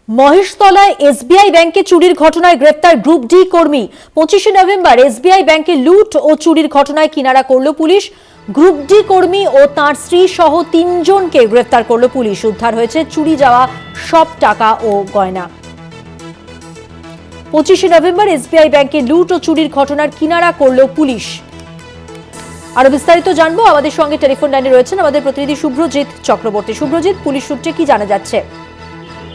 মহেশতলায় SBI ব্যাংকে চুরির ঘটনায় গ্রেফতার গ্রুপ ডি কর্মী। 25শে নভেম্বর এসবিআই ব্যাংকে লুট ও চুরির ঘটনায় কিনারা করল পুলিশ। গ্রুপ ডি কর্মী ও তাঁর স্ত্রী সহ 3 জনকে গ্রেফতার করল পুলিশ। উদ্ধার হয়েছে চুরি যাওয়া সব টাকা ও গয়না। 25শে নভেম্বর এসবিআই ব্যাংকে লুট ও চুরির ঘটনার কিনারা করল পুলিশ। আরো বিস্তারিত জানবো, আমাদের সঙ্গে টেলিফোন লাইনে রয়েছেন আমাদের প্রতিনিধি শুভ্রজিৎ চক্রবর্তী। শুভ্রজিৎ, পুলিশ সূত্রে কি জানা যাচ্ছে?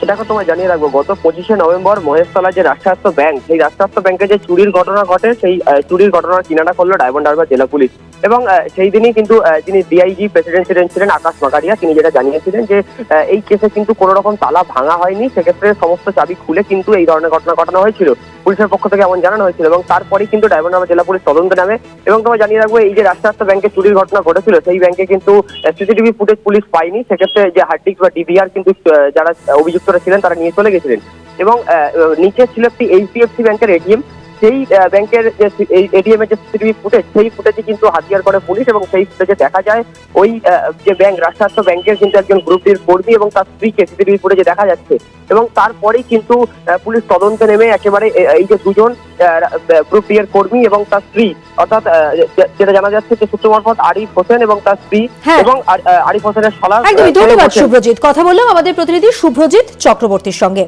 দেখো, তোমায় জানিয়ে রাখবো, গত 25শে নভেম্বর মহেশতলা যে রাষ্ট্রায়ত্ত ব্যাংক, সেই রাষ্ট্রায়ত্ত ব্যাংকে যে চুরির ঘটনা ঘটে, সেই চুরির ঘটনার কিনারা করলো ডায়মন্ড হারবার জেলা পুলিশ। এবং সেই দিনই কিন্তু যিনি ডিআইজি প্রেসিডেন্ট ছিলেন আকাশ মাকারিয়া, তিনি যেটা জানিয়েছিলেন যে এই কেসে কিন্তু কোনো রকম তালা ভাঙা হয়নি, সেক্ষেত্রে সমস্ত চাবি খুলে কিন্তু এই ধরনের ঘটনা ঘটানো হয়েছিল। পুলিশের পক্ষ থেকে এমন জানানো হয়েছিল এবং তারপরেই কিন্তু ডায়মন্ড হারবার জেলা পুলিশ তদন্ত নামে। এবং তোমায় জানিয়ে রাখবো, এই যে রাষ্ট্রায়ত্ত ব্যাংকে চুরির ঘটনা ঘটেছিল, সেই ব্যাংকে কিন্তু সিসিটিভি ফুটেজ পুলিশ পায়নি। সেক্ষেত্রে যে হার্ড ডিস্ক বা ডিভিআর কিন্তু যারা অভিযুক্তরা ছিলেন তারা নিয়ে চলে গেছিলেন। এবং নিচে ছিল একটি এইচডিএফসি ব্যাংকের এটিএম। সেই ব্যাংকের যে এটিএম এর যে সিসিটিভি ফুটেজ, সেই ফুটেজে কিন্তু হাতিয়ার করে পুলিশ। এবং সেই ফুটেজে দেখা যায় ওই যে ব্যাংক, রাষ্ট্রায়ত্ত ব্যাংকের কিন্তু একজন গ্রুপ ডির কর্মী এবং তার স্ত্রীকে সিসিটিভি ফুটেজে দেখা যাচ্ছে। এবং তারপরেই কিন্তু পুলিশ তদন্তে নেমে একেবারে এই যে দুজন গ্রুপ ডি এর কর্মী এবং তার স্ত্রী, অর্থাৎ যেটা জানা যাচ্ছে যে সূত্র মারফত আরিফ হোসেন এবং তার স্ত্রী এবং আরিফ হোসেনের শালা। একদমই, ধন্যবাদ শুভ্রজিৎ। কথা বললাম আমাদের প্রতিনিধি শুভ্রজিৎ চক্রবর্তীর সঙ্গে।